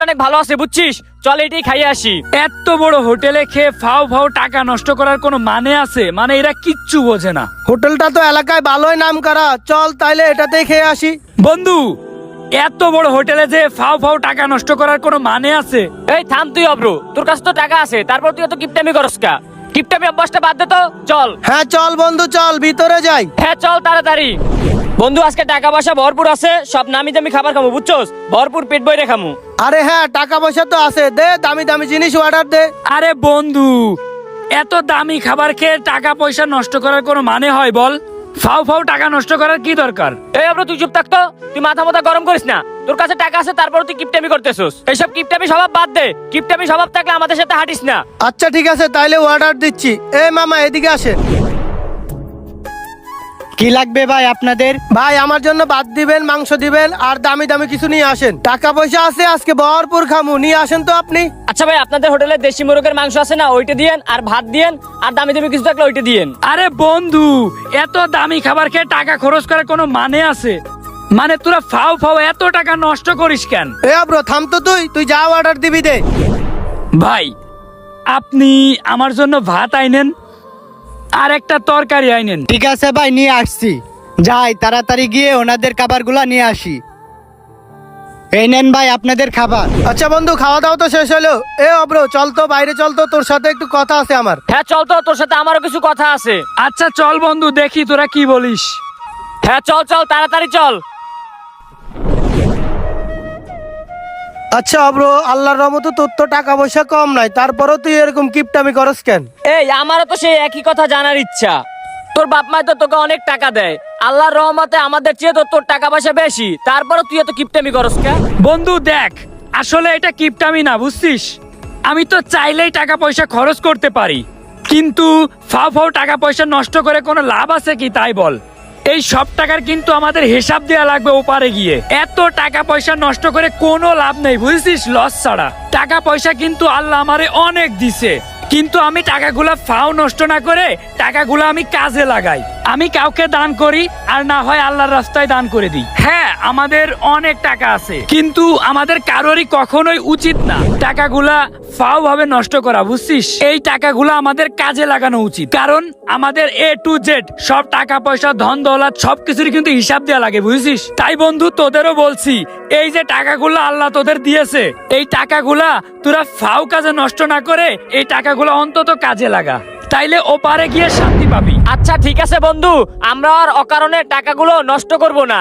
অনেক ভালো আছে বুঝছিস, চল এটাই খাইয়ে আসি। এত বড় হোটেলে খেয়ে ফাও ফাও টাকা নষ্ট করার কোনো মানে আছে? মানে এরা কিচ্ছু বোঝে না। হোটেলটা তো এলাকায় ভালোই নাম করা, চল তাইলে এটাতেই খেয়ে আসি। বন্ধু, এত বড় হোটেলে যে ফাও ফাও টাকা নষ্ট করার কোনো মানে আছে? এই থাম তুই অব্র, তোর কাছে তো টাকা আছে, তারপর তুই এত কিপটামি করস কা? কিপটামি অভ্যাসটা বাদ দে তো, চল। হ্যাঁ চল বন্ধু, চল ভিতরে যাই। হ্যাঁ চল তাড়াতাড়ি। বন্ধু আজকে টাকা পয়সা ভরপুর আছে, সব নামি দামি খাবার খামু বুঝছস, ভরপুর পেট বইরে খামু। আরে হ্যাঁ, টাকা পয়সা তো আছে, দে দামি দামি জিনিস অর্ডার দে। আরে বন্ধু, এত দামি খাবার খেয়ে টাকা পয়সা নষ্ট করার কোনো মানে হয় বল? ফাও ফাও টাকা নষ্ট করার কি দরকার? এই অব্র তুই চুপ থাকতো, তুই মাথা মাথা গরম করিস না। তোর কাছে টাকা আছে তারপর তুই কিপটামি করতেছস, এইসব কিপটামি স্বভাব বাদ দে। কিপটামি স্বভাব থাকলে আমাদের সাথে হাঁটিস না। আচ্ছা ঠিক আছে, তাইলে অর্ডার দিচ্ছি। এ মামা এদিকে আসে। কি লাগবে ভাই আপনাদের? ভাই আমার জন্য ভাত দিবেন, মাংস দিবেন, আর দামি দামি কিছু নিয়ে আসেন। টাকা পয়সা আছে, আজকে ভরপুর খামু, নিয়ে আসেন তো আপনি। আচ্ছা ভাই, আপনাদের হোটেলে দেশি মুরগের মাংস আছে না, ওইটা দিয়েন, আর ভাত দিয়েন, আর দামি দামি কিছু থাকলে ওইটা দিয়েন। আরে বন্ধু, এত দামি খাবার খেয়ে টাকা খরচ করার কোনো মানে আছে? মানে তোরা ফাও ফাও এত টাকা নষ্ট করিস কেন? এ ব্রো থাম তো, তুই যা অর্ডার দিবি দে। ভাই, আপনি আমার জন্য ভাত আইনেন আর একটা তরকারি আইনেন। ঠিক আছে ভাই, নিয়ে আসছি। যাই তাড়াতাড়ি গিয়ে ওনাদের খাবারগুলো নিয়ে আসি। এই নেন ভাই আপনাদের খাবার। আচ্ছা বন্ধু, খাওয়া দাওয়া তো শেষ হলো। এ ব্রো চল তো, বাইরে চল তো, তোর সাথে একটু কথা আছে আমার। হ্যাঁ চল তো, তোর সাথে আমারও কিছু কথা আছে। আচ্ছা চল বন্ধু, দেখি তোরা কি বলিস। হ্যাঁ চল চল তাড়াতাড়ি চল। আচ্ছা ব্রো, আল্লাহর রহমতে তোর তো টাকা পয়সা কম নাই, তারপরও তুই এরকম কিপটামি করস কেন? এই আমারও তো সেই একই কথা জানার ইচ্ছা। তোর বাপ মা তো তোকে অনেক টাকা দেয়, আল্লাহর রহমতে আমাদের চেয়ে তো তোর টাকা পয়সা বেশি, তারপরও তুই এত কিপটামি করস কে? বন্ধু দেখ, আসলে এটা কিপটামি না, বুঝছিস? আমি তো চাইলেই টাকা পয়সা খরচ করতে পারি, কিন্তু ফাও ফাও টাকা পয়সা নষ্ট করে কোনো লাভ আছে কি তাই বল? এই সব টাকার কিন্তু আমাদের হিসাব দেওয়া লাগবে ওপারে গিয়ে। এত টাকা পয়সা নষ্ট করে কোনো লাভ নেই, বুঝছিস? লস ছাড়া। টাকা পয়সা কিন্তু আল্লাহ আমারে অনেক দিছে, কিন্তু আমি টাকাগুলা ফাও নষ্ট না করে টাকাগুলো আমি কাজে লাগাই। আমি কাউকে দান করি, আর না হয় আল্লাহর রাস্তায় দান করে দিই। হ্যাঁ, আমাদের অনেক টাকা আছে, কিন্তু আমাদের কারোরই কখনোই উচিত না টাকাগুলা ফাও ভাবে নষ্ট করা, বুঝছিস? এই টাকাগুলো আমাদের কাজে লাগানো উচিত, কারণ আমাদের A to Z সব টাকা পয়সা ধন দৌলত সবকিছুরই কিন্তু হিসাব দেওয়া লাগে, বুঝছিস? তাই বন্ধু তোদেরও বলছি, এই যে টাকাগুলো আল্লাহ তোদের দিয়েছে, এই টাকাগুলা তোরা ফাও কাজে নষ্ট না করে এই টাকাগুলো অন্তত কাজে লাগা, তাইলে ওপারে গিয়ে শান্তি পাবি। আচ্ছা ঠিক আছে বন্ধু, আমরা আর অকারণে টাকাগুলো নষ্ট করব না।